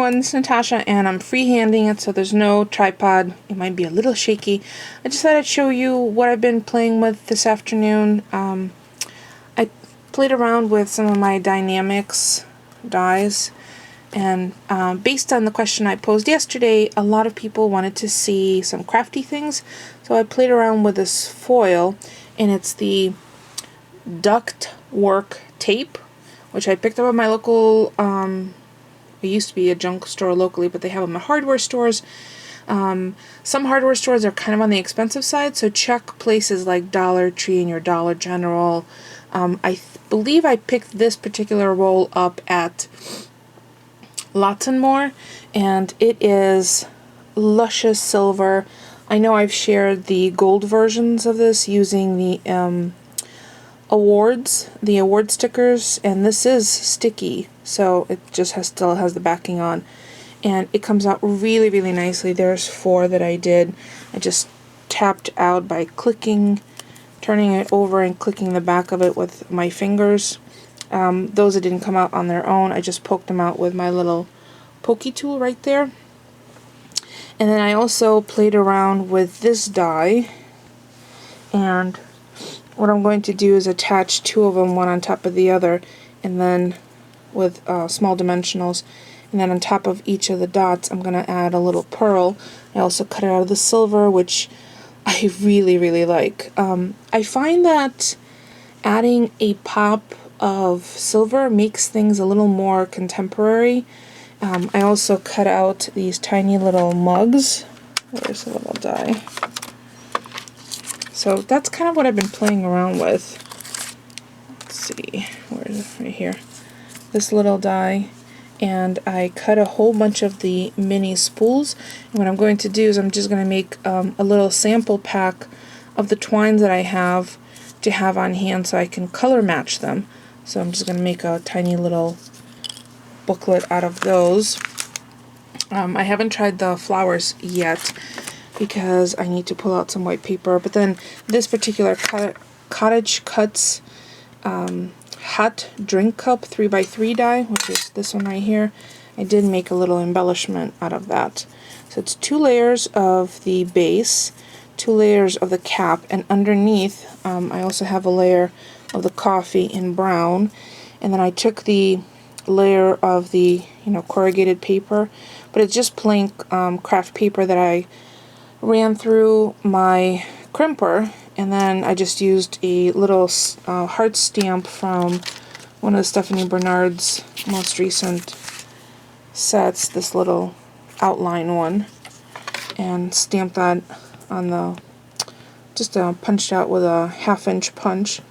everyone, it's Natasha, and I'm freehanding it so there's no tripod. It might be a little shaky. I just thought I'd show you what I've been playing with this afternoon. I played around with some of my dynamics dies, and based on the question I posed yesterday, a lot of people wanted to see some crafty things, so I played around with this foil, and it's the duct work tape, which I picked up at my local, it used to be a junk store locally, but they have them at hardware stores. Some hardware stores are kind of on the expensive side, so check places like Dollar Tree and your Dollar General. I believe I picked this particular roll up at Lots and More, and it is luscious silver. I know I've shared the gold versions of this using the award stickers, and this is sticky, so it just still has the backing on, and it comes out really, really nicely. There's 4 that I did. I just tapped out by turning it over and clicking the back of it with my fingers. Those that didn't come out on their own, I just poked them out with my little pokey tool right there. And then I also played around with this die, and what I'm going to do is attach 2 of them, one on top of the other, and then with small dimensionals, and then on top of each of the dots I'm going to add a little pearl. I also cut it out of the silver, which I really, really like. I find that adding a pop of silver makes things a little more contemporary. I also cut out these tiny little mugs. Where's the little die? So that's kind of what I've been playing around with. Let's see, where is it? Right here. This little die, and I cut a whole bunch of the mini spools. And what I'm going to do is I'm just going to make a little sample pack of the twines that I have to have on hand so I can color match them. So I'm just going to make a tiny little booklet out of those. I haven't tried the flowers yet, because I need to pull out some white paper. But then this particular Cottage Cuts hot drink cup 3x3 die, which is this one right here, I did make a little embellishment out of that. So it's 2 layers of the base, 2 layers of the cap, and underneath I also have a layer of the coffee in brown. And then I took the layer of the corrugated paper, but it's just plain craft paper that I ran through my crimper, and then I just used a little heart stamp from one of the Stephanie Bernard's most recent sets, this little outline one, and stamped that on the, just punched out with a 1/2-inch punch,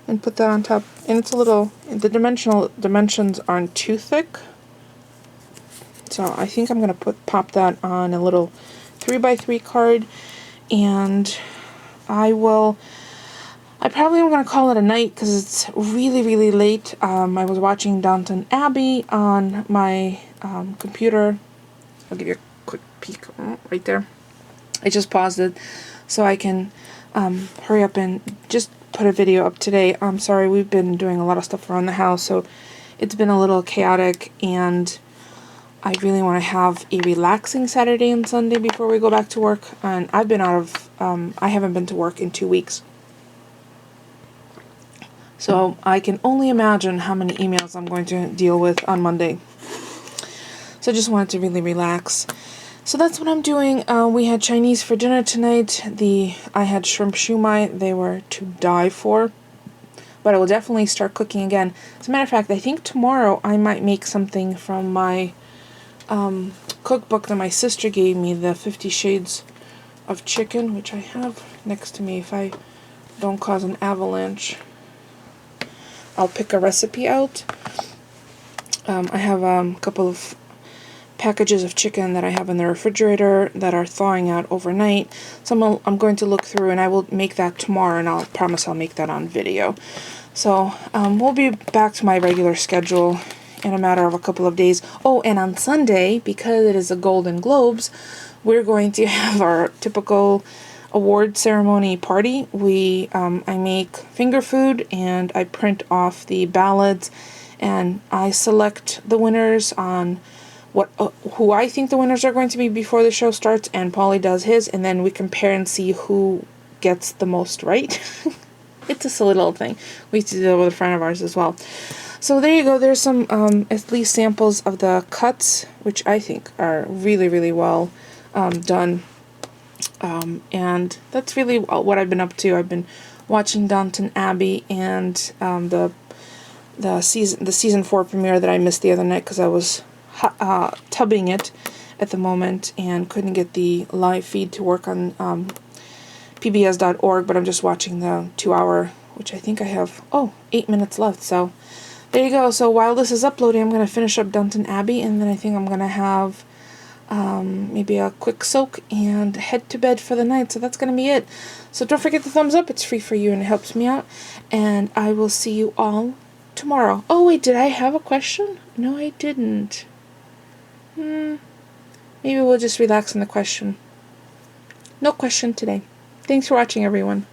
and put that on top. And it's a little, the dimensions aren't too thick, so I think I'm going to pop that on a little 3x3 card, and I probably am going to call it a night because it's really, really late. I was watching Downton Abbey on my computer. I'll give you a quick peek right there. I just paused it so I can hurry up and just put a video up today. I'm sorry, we've been doing a lot of stuff around the house, so it's been a little chaotic, and I really want to have a relaxing Saturday and Sunday before we go back to work. And I've been I haven't been to work in 2 weeks. So I can only imagine how many emails I'm going to deal with on Monday. So I just wanted to really relax. So that's what I'm doing. We had Chinese for dinner tonight. I had shrimp shumai. They were to die for. But I will definitely start cooking again. As a matter of fact, I think tomorrow I might make something from my cookbook that my sister gave me, the 50 Shades of Chicken, which I have next to me. If I don't cause an avalanche, I'll pick a recipe out. I have a couple of packages of chicken that I have in the refrigerator that are thawing out overnight, so I'm going to look through, and I will make that tomorrow, and I'll promise I'll make that on video. So we'll be back to my regular schedule in a matter of a couple of days. Oh, and on Sunday, because it is the Golden Globes, we're going to have our typical award ceremony party. I make finger food, and I print off the ballots, and I select the winners on who I think the winners are going to be before the show starts, and Polly does his, and then we compare and see who gets the most right. It's just a little thing. We used to do that with a friend of ours as well. So there you go. There's some at least samples of the cuts, which I think are really, really well done. And that's really what I've been up to. I've been watching Downton Abbey and the season 4 premiere that I missed the other night because I was tubbing it at the moment and couldn't get the live feed to work on pbs.org, but I'm just watching the 2-hour, which I think I have 8 minutes left. So there you go. So while this is uploading, I'm going to finish up Downton Abbey, and then I think I'm going to have maybe a quick soak and head to bed for the night. So that's going to be it. So don't forget the thumbs up. It's free for you and it helps me out. And I will see you all tomorrow. Oh wait, did I have a question? No, I didn't. Maybe we'll just relax on the question. No question today. Thanks for watching, everyone.